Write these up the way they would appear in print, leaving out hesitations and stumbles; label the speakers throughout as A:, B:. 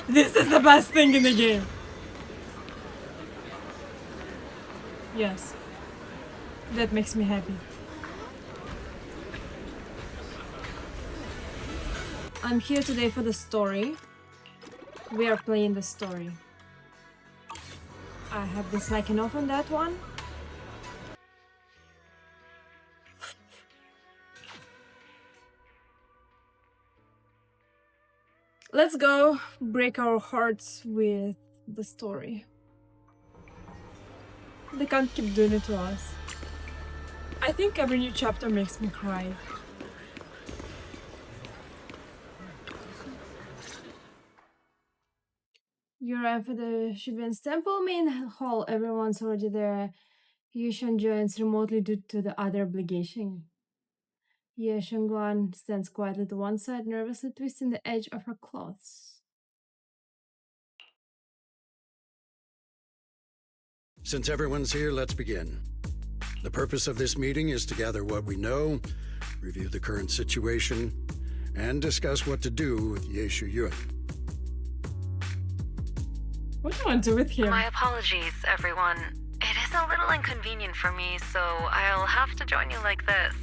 A: This is the best thing in the game. Yes. That makes me happy. I'm here today for the story. We are playing the story. I have been slacking off on that one. Let's go break our hearts with the story. They can't keep doing it to us. I think every new chapter makes me cry. You arrive at the Shivan's temple main hall. Everyone's already there. Yushan joins remotely due to the other obligation. Ye Shengguan stands quietly to one side, nervously twisting the edge of her clothes.
B: Since everyone's here, let's begin. The purpose of this meeting is to gather what we know, review the current situation, and discuss what to do with Ye Shuyun.
A: What do you want to do with him?
C: My apologies, everyone. It is a little inconvenient for me, so I'll have to join you like this.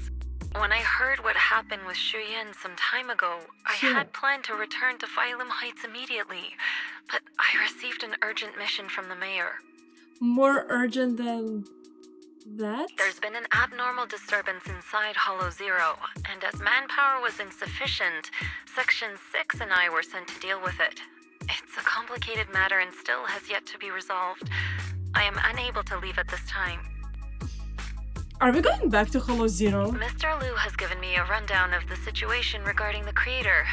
C: When I heard what happened with Shuyan some time ago, I had planned to return to Phylum Heights immediately, but I received an urgent mission from the mayor.
A: More urgent than that?
C: There's been an abnormal disturbance inside Hollow Zero, and as manpower was insufficient, Section 6 and I were sent to deal with it. It's a complicated matter and still has yet to be resolved. I am unable to leave at this time.
A: Are we going back to Hollow Zero?
C: Mr. Liu has given me a rundown of the situation regarding the creator.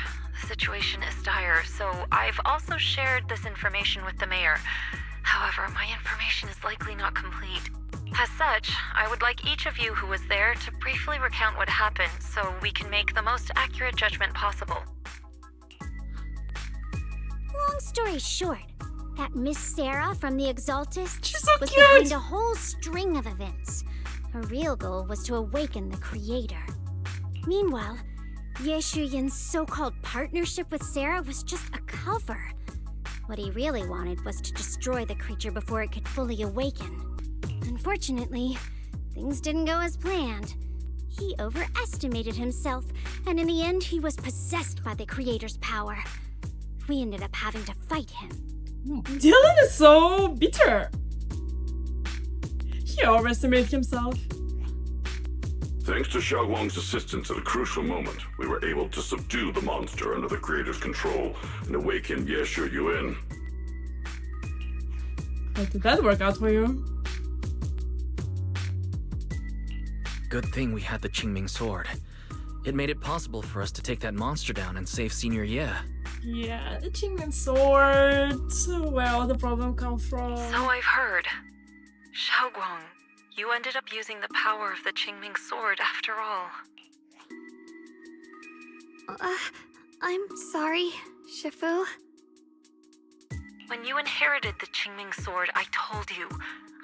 C: The situation is dire, so I've also shared this information with the mayor. However, my information is likely not complete. As such, I would like each of you who was there to briefly recount what happened so we can make the most accurate judgment possible.
D: Long story short, that Miss Sarah from the Exaltists
A: She's so
D: was
A: cute!
D: behind a whole string of events. Her real goal was to awaken the creator. Meanwhile, Ye Shuyin's so-called partnership with Sarah was just a cover. What he really wanted was to destroy the creature before it could fully awaken. Unfortunately, things didn't go as planned. He overestimated himself, and in the end, he was possessed by the creator's power. We ended up having to fight him.
A: Dylan is so bitter. He overestimated himself.
E: Thanks to Xiaoguang's assistance at a crucial moment, we were able to subdue the monster under the creator's control and awaken Ye Shuyun.
A: How did that work out for you?
F: Good thing we had the Qingming sword. It made it possible for us to take that monster down and save Senior Ye.
A: Yeah, the Qingming sword. Where all the problem come from?
C: So I've heard. Xiaoguang, you ended up using the power of the Qingming sword after all.
D: I'm sorry, Shifu.
C: When you inherited the Qingming sword, I told you,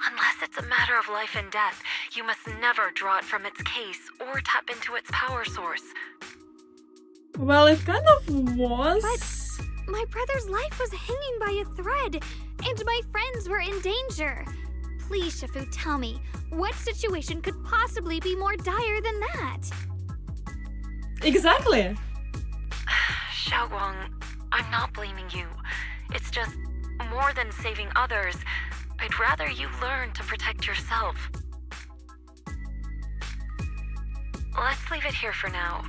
C: unless it's a matter of life and death, you must never draw it from its case or tap into its power source.
A: Well, it kind of was.
D: But my brother's life was hanging by a thread, and my friends were in danger. Please, Shifu, tell me, what situation could possibly be more dire than that?
A: Exactly.
C: Xiaoguang, I'm not blaming you. It's just, more than saving others, I'd rather you learn to protect yourself. Let's leave it here for now.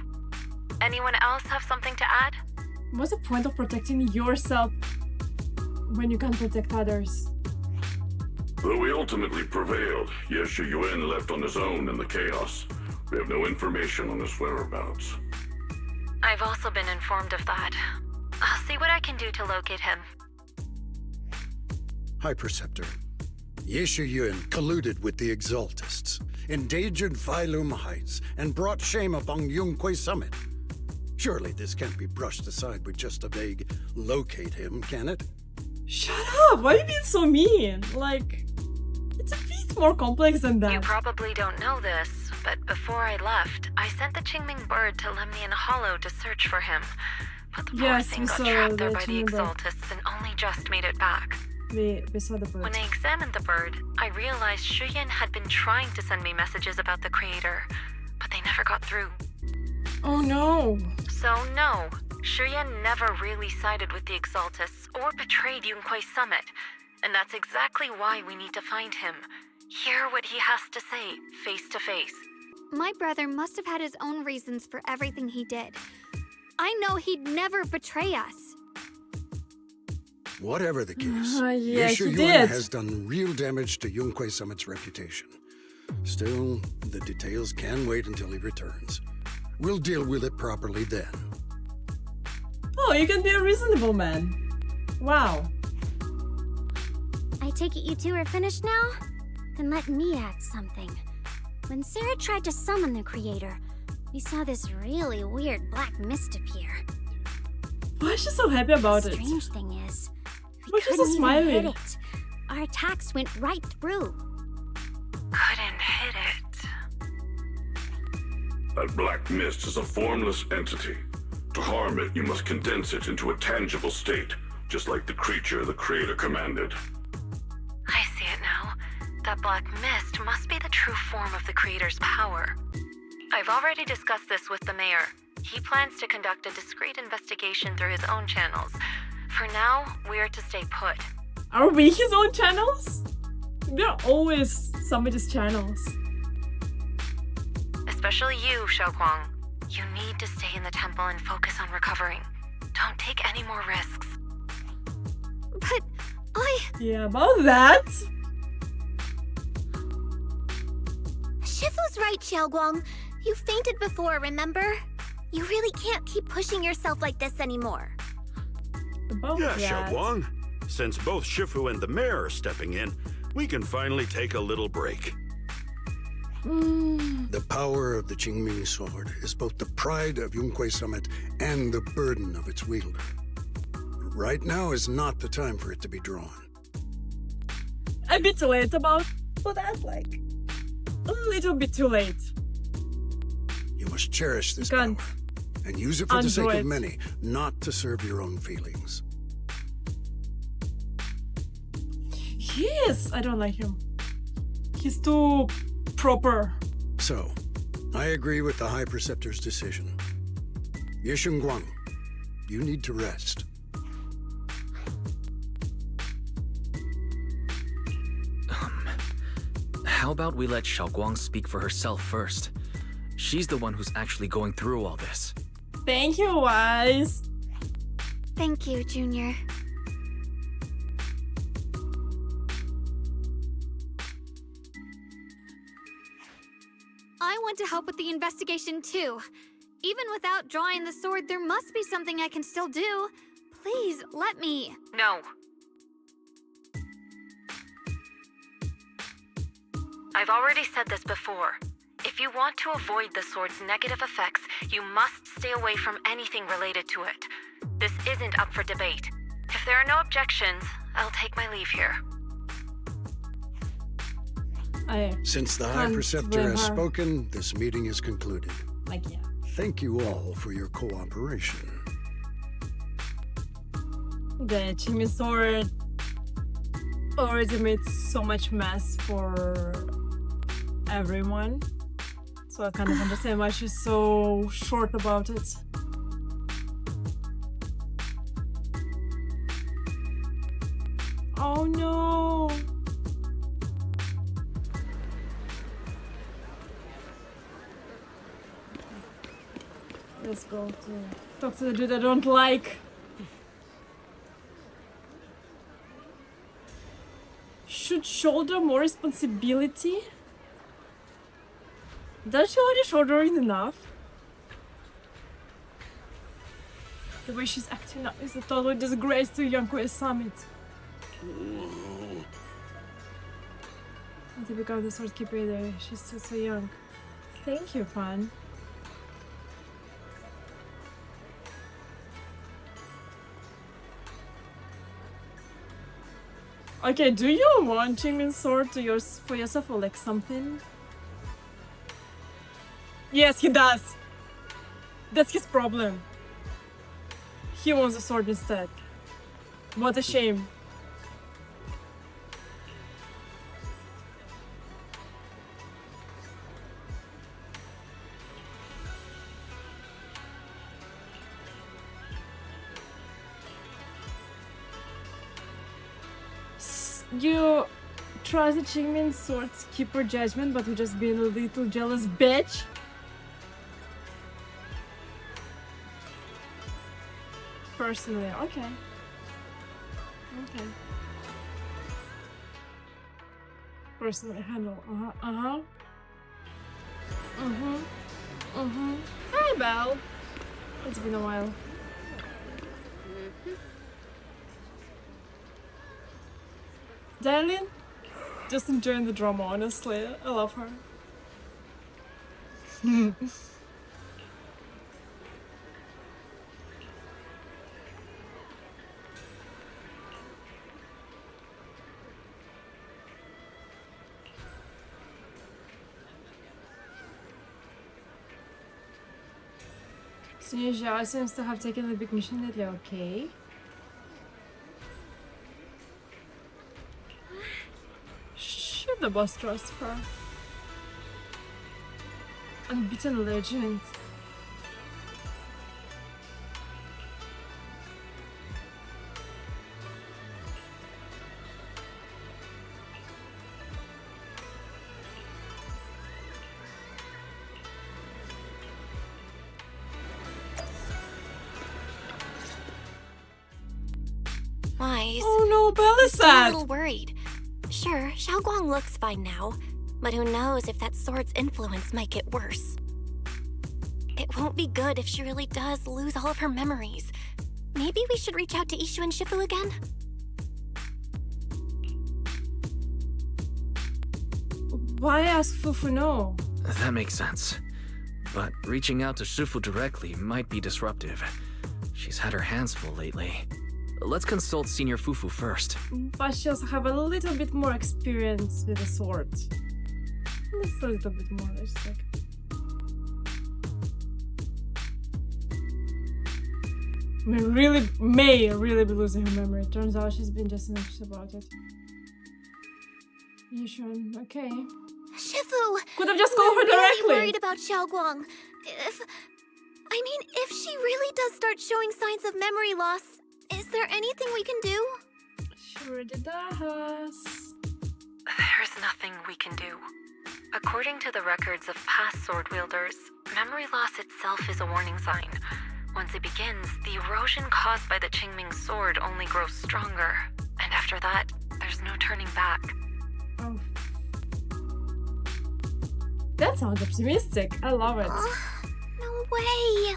C: Anyone else have something to add?
A: What's the point of protecting yourself when you can't protect others?
E: Though we ultimately prevailed, Ye Shuyun left on his own in the chaos. We have no information on his whereabouts.
C: I've also been informed of that. I'll see what I can do to locate him.
B: High Preceptor, Ye Shuyun colluded with the Exaltists, endangered Phylum Heights, and brought shame upon Yunque Summit. Surely this can't be brushed aside with just a vague locate him, can it?
A: Shut up! Why are you being so mean? Like, it's a bit more complex than that.
C: You probably don't know this, but before I left, I sent the Qingming bird to Lemnian Hollow to search for him. But the poor
A: Yes,
C: thing
A: we
C: got
A: saw
C: trapped there
A: the
C: by the
A: chamber.
C: Exaltists and only just made it back.
A: We saw the bird.
C: When I examined the bird, I realized Shuyan had been trying to send me messages about the Creator, but they never got through.
A: Oh no!
C: So no, Shuyan never really sided with the Exaltists or betrayed Yunquei Summit, and that's exactly why we need to find him. Hear what he has to say, face to face.
G: My brother must have had his own reasons for everything he did. I know he'd never betray us.
B: Whatever the case,
A: Yeah,
B: Yeshu
A: he
B: Yuan
A: did.
B: has done real damage to Yunquei Summit's reputation. Still, the details can wait until he returns. We'll deal with it properly then.
A: Oh, you can be a reasonable man. Wow.
D: I take it you two are finished now? Then let me add something. When Sarah tried to summon the Creator, we saw this really weird black mist appear.
A: Why is she so happy about
D: The
A: it?
D: strange thing is, we
A: Why is she so
D: couldn't even hit
A: smiling?
D: it. Our attacks went right through.
C: Couldn't hit it.
E: That black mist is a formless entity. To harm it, you must condense it into a tangible state, just like the creature the Creator commanded.
C: I see it now. That black mist must be the true form of the Creator's power. I've already discussed this with the mayor. He plans to conduct a discreet investigation through his own channels. For now, we are to stay put.
A: Are we his own channels? We're always somebody's channels.
C: Especially you, Xiaoguang. You need to stay in the temple and focus on recovering. Don't take any more risks.
G: But I...
A: Yeah, about that.
H: Shifu's right, Xiaoguang. You fainted before, remember? You really can't keep pushing yourself like this anymore.
A: About
I: Yeah,
A: that.
I: Xiaoguang. Since both Shifu and the mayor are stepping in, we can finally take a little break.
B: The power of the Qingming sword is both the pride of Yunquei Summit and the burden of its wielder. Right now is not the time for it to be drawn.
A: A bit too late about for that, like a little bit too late.
B: You must cherish this
A: You
B: power
A: can't
B: and use it for the sake
A: undo
B: of
A: it.
B: many, not to serve your own feelings.
A: Yes, I don't like him. He's too proper.
B: So, I agree with the High Preceptor's decision. Yeshun Guang, you need to rest.
F: How about we let Xiaoguang speak for herself first? She's the one who's actually going through all this.
A: Thank you, Wise.
G: Thank you, Junior. I want to help with the investigation too. Even without drawing the sword, there must be something I can still do. Please, let me.
C: No. I've already said this before. If you want to avoid the sword's negative effects, you must stay away from anything related to it. This isn't up for debate. If there are no objections, I'll take my leave here.
B: Since the High
A: Can't
B: Preceptor
A: blame
B: has
A: her.
B: spoken, this meeting is concluded.
A: Yeah.
B: Thank you all for your cooperation.
A: The Qingming sword already made so much mess for everyone. So I kind of understand why she's so short about it. Oh no! Let's go to talk to the dude I don't like. Should shoulder more responsibility? Does she already shouldering enough? The way she's acting now is a total disgrace to Yunquei Summit. And to become the sword keeper there, she's still so young. Thank you, Pan. Okay, do you want Qingming sword to for yourself or like something? Yes, he does. That's his problem. he wants the sword instead. What a shame. You trust the Qingmin sword's keeper judgment, but you're just being a little jealous bitch? Personally, okay. Okay. Personally handle, Hi, Belle. It's been a while. Darling? Just enjoying the drama, honestly. I love her. Senior Zhao seems to have taken the big mission lately, okay. Should the boss trust her? Unbeaten legend.
J: Wise.
A: Oh no, Bella's
J: I'm a
A: sad.
J: little worried. Sure, Xiaoguang looks fine now, but who knows if that sword's influence might get worse. It won't be good if she really does lose all of her memories. Maybe we should reach out to Ishu and Shifu again?
A: Why ask Fufu no?
F: That makes sense. But reaching out to Shifu directly might be disruptive. She's had her hands full lately. Let's consult Senior Fufu first.
A: But she also have a little bit more experience with the sword. Just a little bit more, just like. May really be losing her memory. Turns out she's been just anxious about it. Yishun, okay.
H: Shifu!
A: Could have just called her
H: I'm really
A: directly.
H: worried about Xiaoguang. If she really does start showing signs of memory loss, is there anything we can do?
A: Sure it does.
C: There's nothing we can do. According to the records of past sword wielders, memory loss itself is a warning sign. Once it begins, the erosion caused by the Qingming sword only grows stronger. And after that, there's no turning back.
A: Oh. That sounds optimistic. I love it.
H: No way!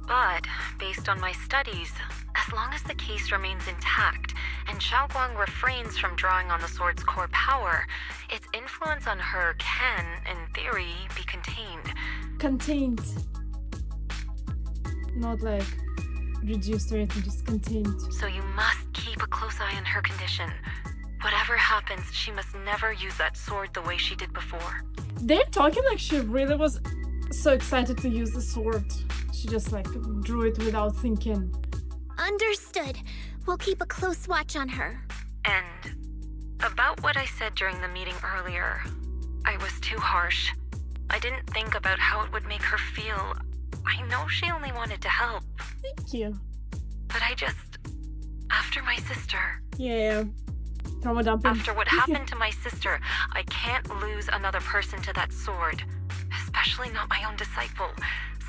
C: But, based on my studies, as long as the case remains intact and Xiaoguang refrains from drawing on the sword's core power, its influence on her can, in theory, be contained.
A: Contained. Not like reduced or anything, just contained.
C: So you must keep a close eye on her condition. Whatever happens, she must never use that sword the way she did before.
A: They're talking like she really was so excited to use the sword. She just like drew it without thinking.
H: Understood. We'll keep a close watch on her.
C: And about what I said during the meeting earlier, I was too harsh. I didn't think about how it would make her feel. I know she only wanted to help.
A: Thank you.
C: But I just... After my sister...
A: Yeah. Trauma dumping.
C: After what happened to my sister, I can't lose another person to that sword. Especially not my own disciple.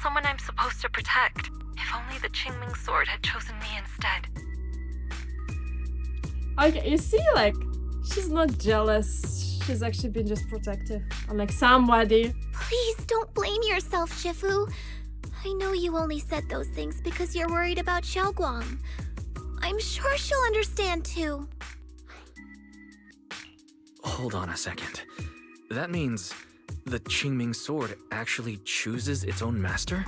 C: Someone I'm supposed to protect. If only the Qingming sword had chosen me instead.
A: Okay, you see, like, she's not jealous. She's actually been just protective. Unlike somebody.
H: Please don't blame yourself, Shifu. I know you only said those things because you're worried about Xiaoguang. I'm sure she'll understand too.
F: Hold on a second. That means the Qingming sword actually chooses its own master?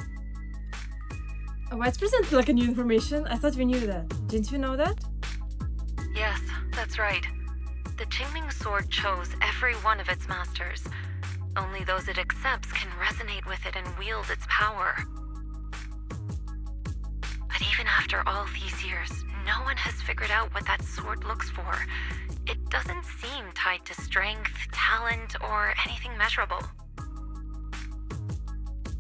A: Why it's presented like a new information? I thought we knew that. Didn't you know that?
C: Yes, that's right. The Qingming sword chose every one of its masters. Only those it accepts can resonate with it and wield its power. But even After all these years, no one has figured out what that sword looks for. It doesn't seem tied to strength, talent, or anything measurable.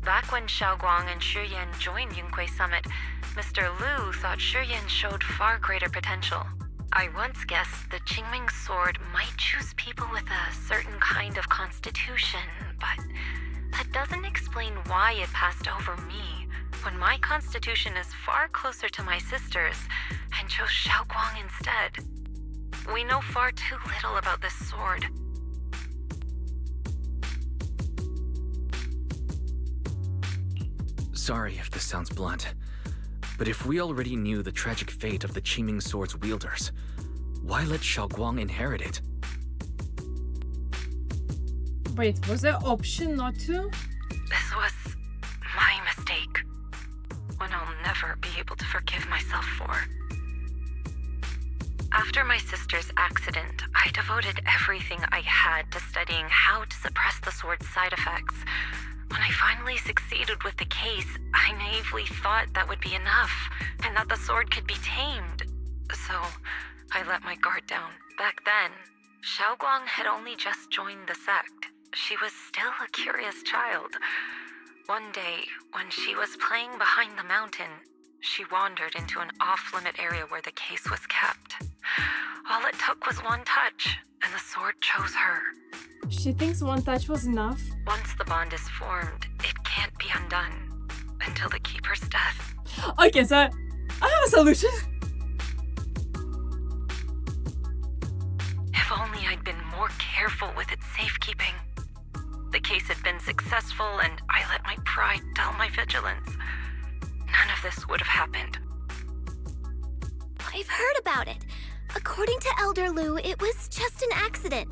C: Back when Xiaoguang and Shiyan joined Yunque Summit, Mr. Liu thought Shiyan showed far greater potential. I once guessed the Qingming sword might choose people with a certain kind of constitution, but that doesn't explain why it passed over me, when my constitution is far closer to my sister's, and chose Xiaoguang instead. We know far too little about this sword.
F: Sorry if this sounds blunt, but if we already knew the tragic fate of the Qingming sword's wielders, why let Xiaoguang inherit it?
A: Wait, was there option not to?
C: This was my mistake. One I'll never be able to forgive myself for. After my sister's accident, I devoted everything I had to studying how to suppress the sword's side effects. When I finally succeeded with the case, I naively thought that would be enough, and that the sword could be tamed. So, I let my guard down. Back then, Xiaoguang had only just joined the sect. She was still a curious child. One day, when she was playing behind the mountain, she wandered into an off-limit area where the case was kept. All it took was one touch, and the sword chose her.
A: She thinks one touch was enough.
C: Once the bond is formed, it can't be undone until the Keeper's death.
A: Okay, so I have a solution.
C: If only I'd been more careful with its safekeeping. The case had been successful, and I let my pride dull my vigilance. None of this would have happened.
H: I've heard about it. According to Elder Liu, it was just an accident.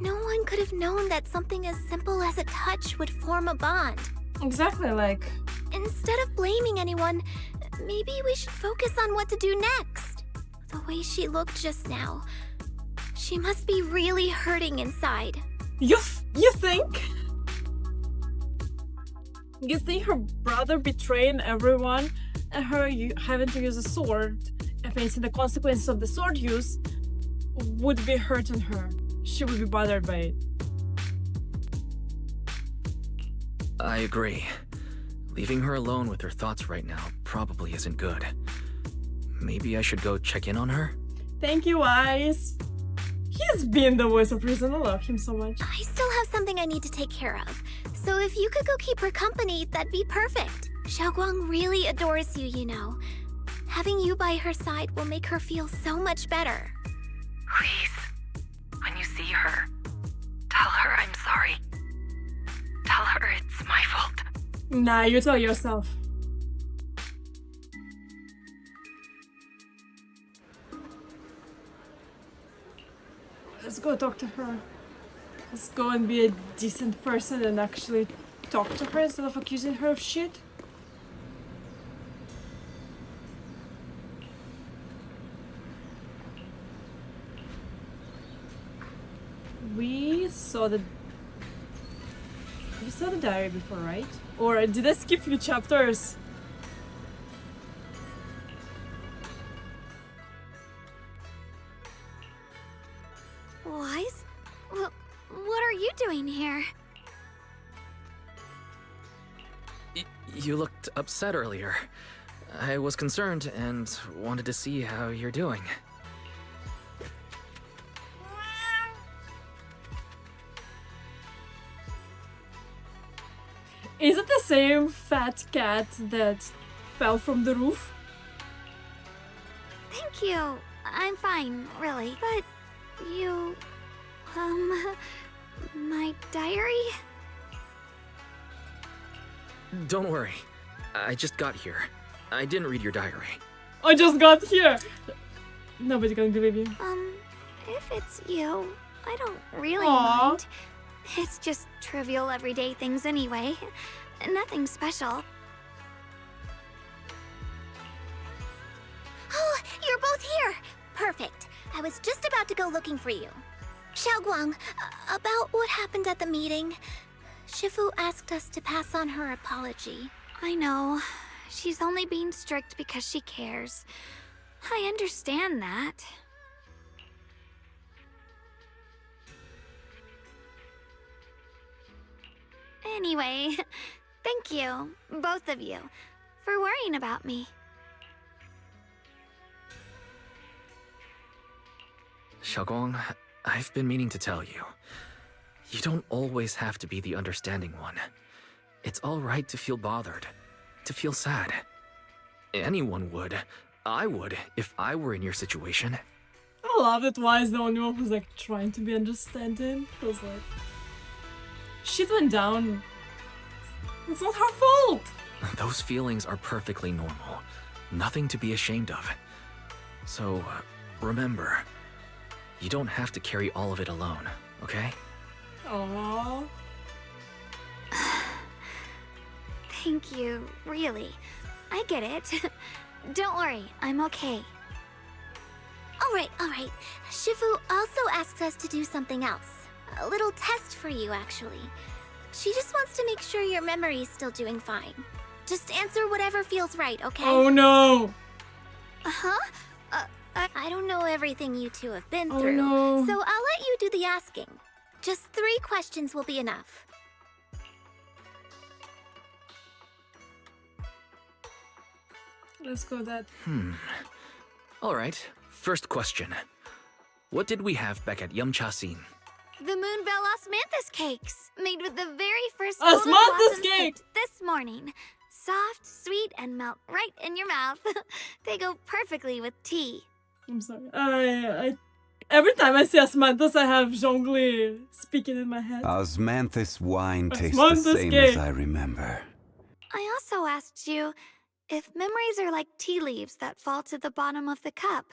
H: No one could have known that something as simple as a touch would form a bond.
A: Exactly, like...
H: Instead of blaming anyone, maybe we should focus on what to do next. The way she looked just now, she must be really hurting inside.
A: You think? You think her brother betraying everyone and her having to use a sword and facing the consequences of the sword use would be hurting her? She would be bothered by it.
F: I agree. Leaving her alone with her thoughts right now probably isn't good. Maybe I should go check in on her?
A: Thank you, Ice. He's been the voice of reason. I love him so much.
H: I still have something I need to take care of. So if you could go keep her company, that'd be perfect. Xiaoguang really adores you, you know. Having you by her side will make her feel so much better.
C: Please, when you see her, tell her I'm sorry. Tell her it's my fault.
A: Nah, you tell yourself. Let's go talk to her. Let's go and be a decent person and actually talk to her instead of accusing her of shit. We saw the diary before, right? Or did I skip few chapters?
G: Wise? What are you doing here?
F: You looked upset earlier. I was concerned and wanted to see how you're doing.
A: Is it the same fat cat that fell from the roof?
G: Thank you. I'm fine, really. But you... my diary?
F: Don't worry. I just got here. I didn't read your diary.
A: I just got here! Nobody's gonna believe you.
G: If it's you, I don't really
A: Aww.
G: mind. It's just trivial everyday things anyway. Nothing special.
H: Oh, you're both here! Perfect. I was just about to go looking for you. Xiaoguang, about what happened at the meeting. Shifu asked us to pass on her apology.
G: I know. She's only being strict because she cares. I understand that. Anyway, thank you, both of you, for worrying about me.
F: Xiaoguang, I've been meaning to tell you. You don't always have to be the understanding one. It's alright to feel bothered, to feel sad. Anyone would. I would, if I were in your situation.
A: I love that Why is the only one who's like trying to be understanding. Because like shit went down. It's not her fault.
F: Those feelings are perfectly normal. Nothing to be ashamed of. So, remember, you don't have to carry all of it alone, okay?
A: Aww.
G: Thank you, really. I get it. Don't worry, I'm okay.
H: Alright. Shifu also asks us to do something else. A little test for you, actually. She just wants to make sure your memory's still doing fine. Just answer whatever feels right, okay?
A: Oh no!
G: Huh?
H: I don't know everything you two have been
A: Oh,
H: through,
A: no.
H: so I'll let you do the asking. Just 3 questions will be enough.
A: Let's go that.
F: Alright, first question. What did we have back at Yumcha-sin?
G: The Moonbell Osmanthus cakes, made with the very first
A: Osmanthus
G: golden blossoms
A: cake!
G: picked this morning. Soft, sweet, and melt right in your mouth. They go perfectly with tea.
A: I'm sorry. I every time I see Osmanthus, I have Zhongli speaking in my head.
K: Osmanthus wine tastes
A: Osmanthus
K: the same
A: cake.
K: as I remember.
G: I also asked you if memories are like tea leaves that fall to the bottom of the cup,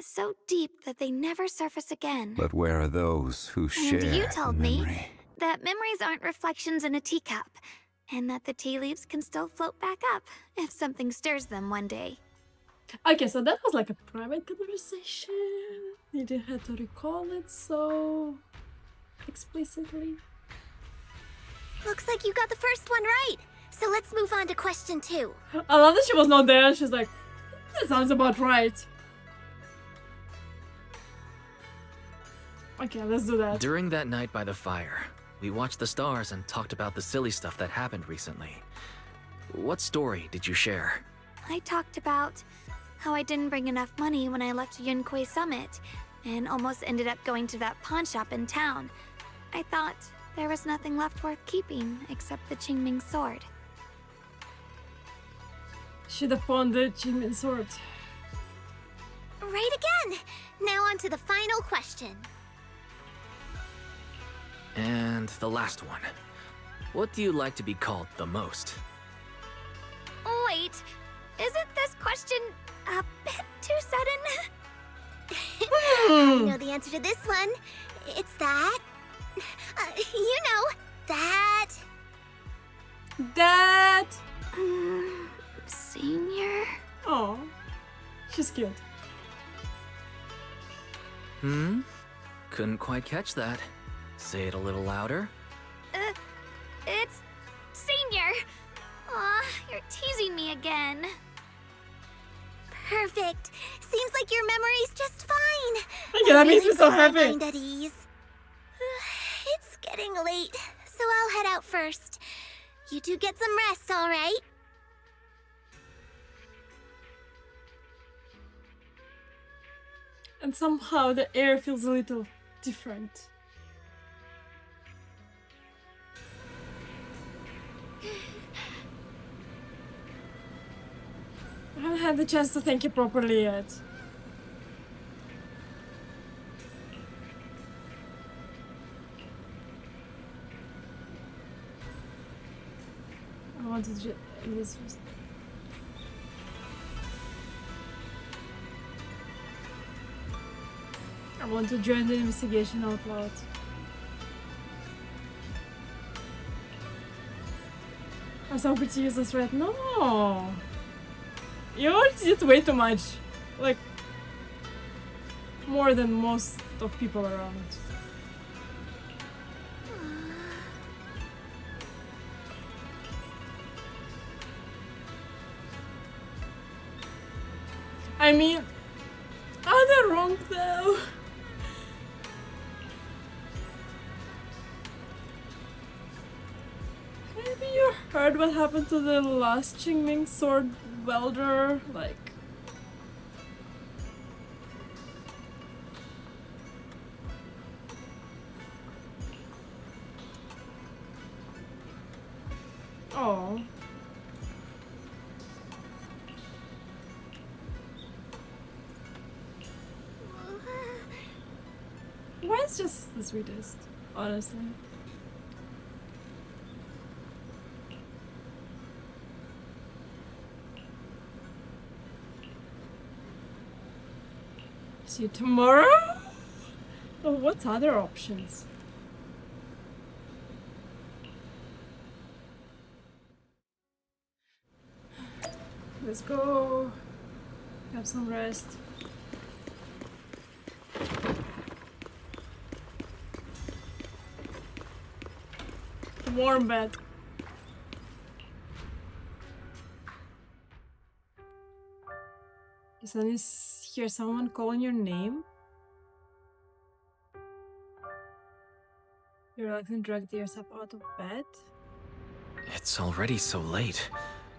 G: so deep that they never surface again.
K: But where are those who share
G: And you
K: the
G: told me
K: memory?
G: that memories aren't reflections in a teacup, and that the tea leaves can still float back up if something stirs them one day.
A: Okay, so that was like a private conversation. You didn't have to recall it so explicitly.
H: Looks like you got the first one right. So let's move on to question 2.
A: I love that she was not there. She's like, that sounds about right. Okay, let's do that.
F: During that night by the fire, we watched the stars and talked about the silly stuff that happened recently. What story did you share?
G: I talked about how I didn't bring enough money when I left Yunquay Summit, and almost ended up going to that pawn shop in town. I thought there was nothing left worth keeping except the Qingming sword.
A: Should have pawned the Qingming sword.
H: Right again! Now on to the final question.
F: And the last one. What do you like to be called the most?
G: Wait, isn't this question a bit too sudden?
H: I know the answer to this one. It's that. You know, that.
A: That.
G: Senior?
A: Oh, she's cute.
F: Couldn't quite catch that. Say it a little louder.
G: It's Senior. Aw, you're teasing me again.
H: Perfect. Seems like your memory's just fine.
A: Okay, that makes me so
H: puts my
A: happy.
H: mind at ease. It's getting late, so I'll head out first. You two get some rest, all right?
A: And somehow the air feels a little different. I haven't had the chance to thank you properly yet. I wanted to this was... I want to join the investigation out loud. I'm so happy to use this threat. No! You already did way too much. Like, more than most of people around. I mean, are they wrong though? Maybe you heard what happened to the last Qingming sword welder, like... Oh. Mine's just the sweetest, honestly. See you tomorrow? Oh, what other options? Let's go. Have some rest. Warm bed. You suddenly hear someone calling your name? You reluctantly dragged yourself out of bed?
F: It's already so late.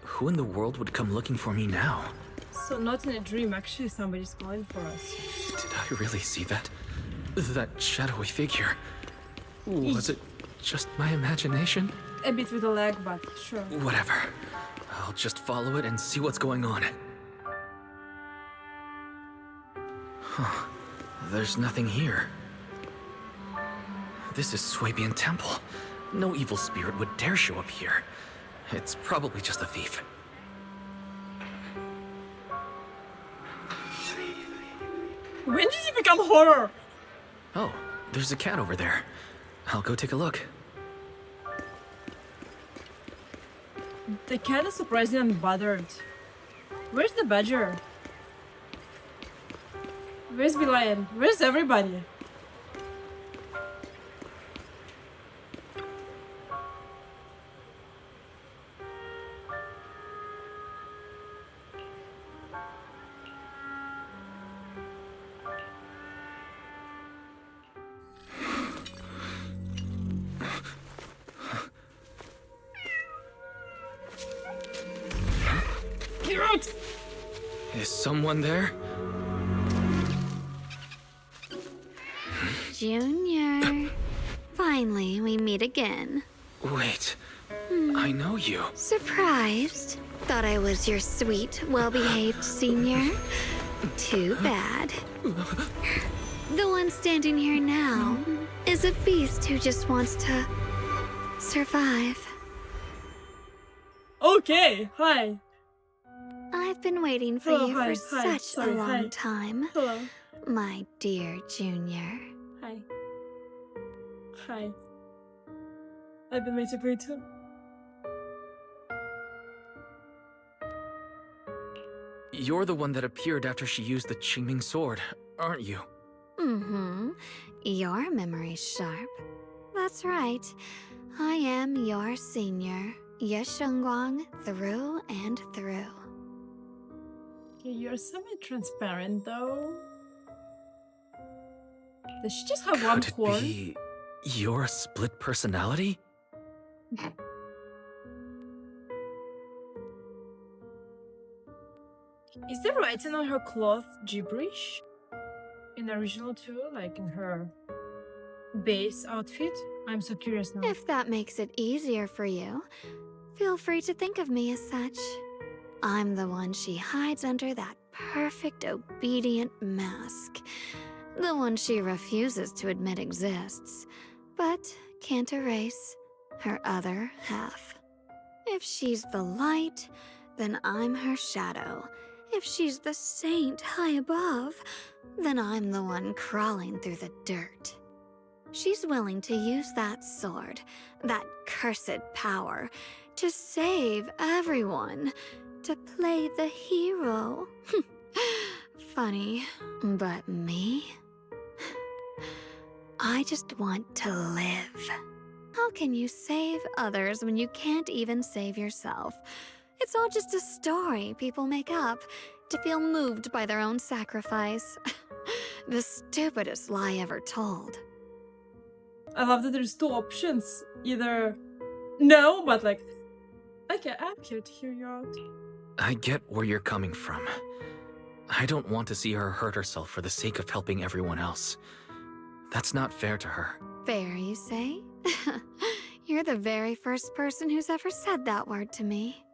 F: Who in the world would come looking for me now?
A: So not in a dream, actually somebody's calling for us.
F: Did I really see that? That shadowy figure? Was it just my imagination?
A: A bit with a lag, but sure.
F: Whatever. I'll just follow it and see what's going on. Huh. There's nothing here. This is Swabian Temple. No evil spirit would dare show up here. It's probably just a thief.
A: When did it become horror?
F: Oh, there's a cat over there. I'll go take a look.
A: The cat is surprisingly unbothered. Where's the badger? Where's Lion? Where's everybody? Get out!
F: Is someone there?
G: Junior. Finally, we meet again.
F: Wait, I know you.
G: Surprised? Thought I was your sweet, well-behaved senior? Too bad. The one standing here now is a beast who just wants to survive.
A: Okay, hi.
G: I've been waiting for
A: Oh,
G: you
A: hi,
G: for
A: hi,
G: such
A: sorry,
G: a long
A: hi.
G: time,
A: Hello.
G: my dear Junior.
A: Hi. Hi. I've been waiting for you too.
F: You're the one that appeared after she used the Qingming sword, aren't you?
G: Mm-hmm. Your memory's sharp. That's right. I am your senior, Ye Shengguang, through and through.
A: Okay, you're semi-transparent though. Does she just have one
F: Could it
A: horn?
F: be your split personality?
A: Is the writing on her cloth gibberish? In the original too, like in her base outfit? I'm so curious now.
G: If that makes it easier for you, feel free to think of me as such. I'm the one she hides under that perfect obedient mask. The one she refuses to admit exists, but can't erase her other half. If she's the light, then I'm her shadow. If she's the saint high above, then I'm the one crawling through the dirt. She's willing to use that sword, that cursed power, to save everyone, to play the hero. Funny, but me? I just want to live. How can you save others when you can't even save yourself? It's all just a story people make up to feel moved by their own sacrifice. The stupidest lie ever told.
A: I love that there's two options. Either no, but like, okay, I'm here to hear you out.
F: I get where you're coming from. I don't want to see her hurt herself for the sake of helping everyone else. That's not fair to her.
G: Fair, you say? You're the very first person who's ever said that word to me.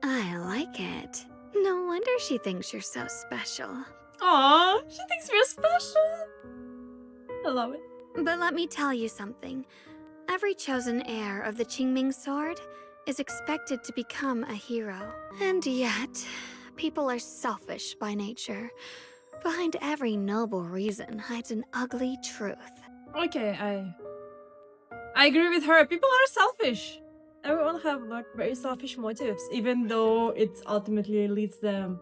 G: I like it. No wonder she thinks you're so special.
A: Aww, she thinks we're special. I love it.
G: But let me tell you something. Every chosen heir of the Qingming sword is expected to become a hero. And yet, people are selfish by nature. Behind every noble reason hides an ugly truth.
A: Okay, I agree with her. People are selfish. Everyone have like very selfish motives, even though it ultimately leads them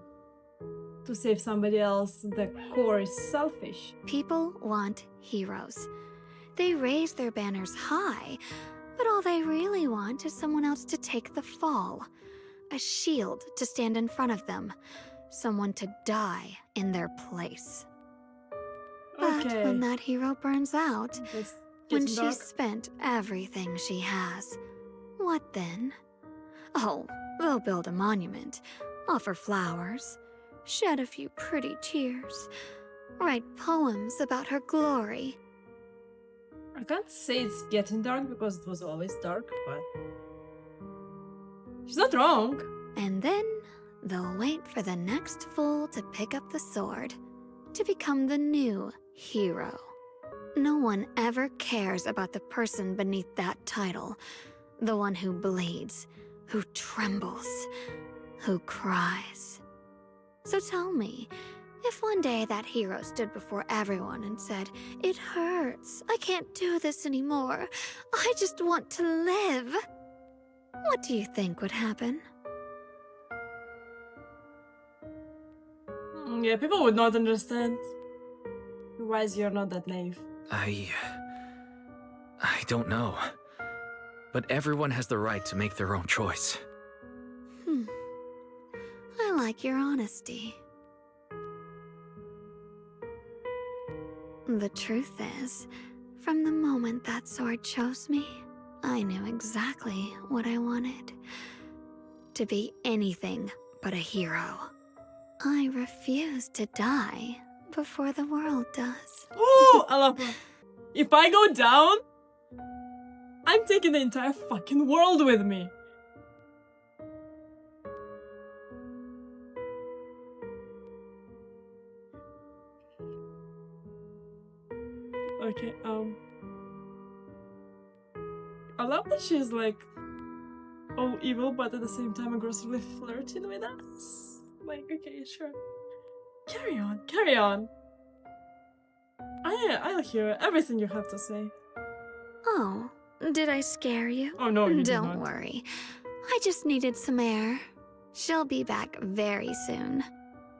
A: to save somebody else. The core is selfish.
G: People want heroes. They raise their banners high, but all they really want is someone else to take the fall. A shield to stand in front of them. Someone to die in their place. But
A: Okay.
G: when that hero burns out,
A: That's
G: when
A: getting dark.
G: she's spent everything she has, what then? Oh, they'll build a monument, offer flowers, shed a few pretty tears, write poems about her glory.
A: I can't say it's getting dark because it was always dark, but she's not wrong.
G: And then they'll wait for the next fool to pick up the sword, to become the new hero. No one ever cares about the person beneath that title, the one who bleeds, who trembles, who cries. So tell me, if one day that hero stood before everyone and said, "It hurts, I can't do this anymore, I just want to live," what do you think would happen?
A: Yeah, people would not understand. Otherwise, you're not that naive.
F: I don't know. But everyone has the right to make their own choice.
G: I like your honesty. The truth is, from the moment that sword chose me, I knew exactly what I wanted. To be anything but a hero. I refuse to die before the world does.
A: Oh, I love her. If I go down, I'm taking the entire fucking world with me. Okay, I love that she's like, oh, evil, but at the same time aggressively flirting with us. Like, okay, sure. Carry on, carry on. I'll hear everything you have to say.
G: Oh, did I scare you?
A: Oh no, you did
G: Don't
A: not.
G: worry. I just needed some air. She'll be back very soon.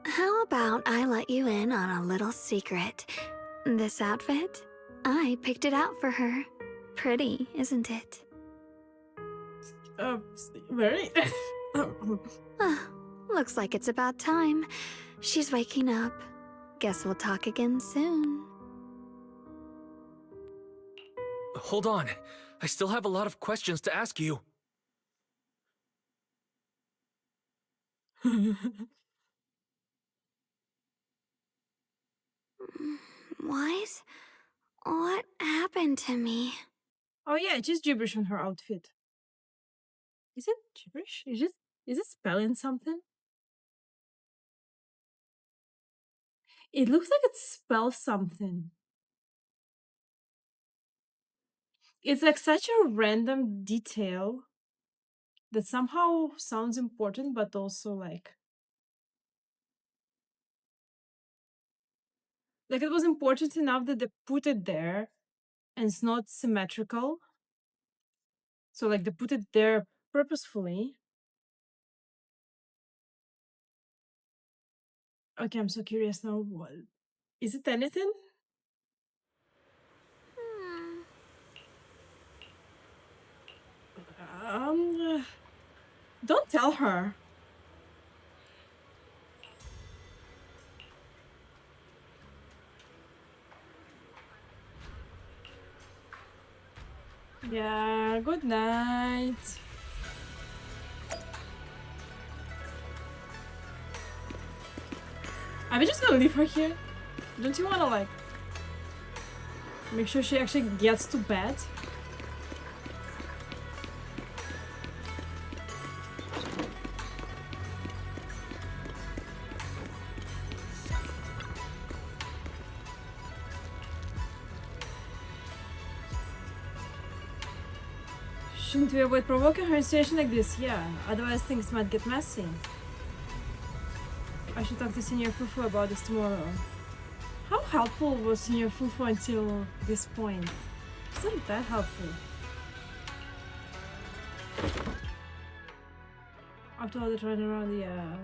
G: How about I let you in on a little secret? This outfit? I picked it out for her. Pretty, isn't it?
A: Very.
G: Looks like it's about time. She's waking up. Guess we'll talk again soon.
F: Hold on. I still have a lot of questions to ask you.
G: Wise? What happened to me?
A: Oh yeah, it's just gibberish on her outfit. Is it gibberish? Is it spelling something? It looks like it spells something. It's like such a random detail that somehow sounds important, but also like it was important enough that they put it there and it's not symmetrical. So like they put it there purposefully. Okay, I'm so curious now. What is it? Anything? Don't tell her. Yeah, good night. Are we just gonna leave her here? Don't you wanna like make sure she actually gets to bed? Shouldn't we avoid provoking her in a situation like this? Yeah, otherwise things might get messy. I should talk to Senior Fufu about this tomorrow. How helpful was Senior Fufu until this point? Isn't that helpful? After all the running around, yeah.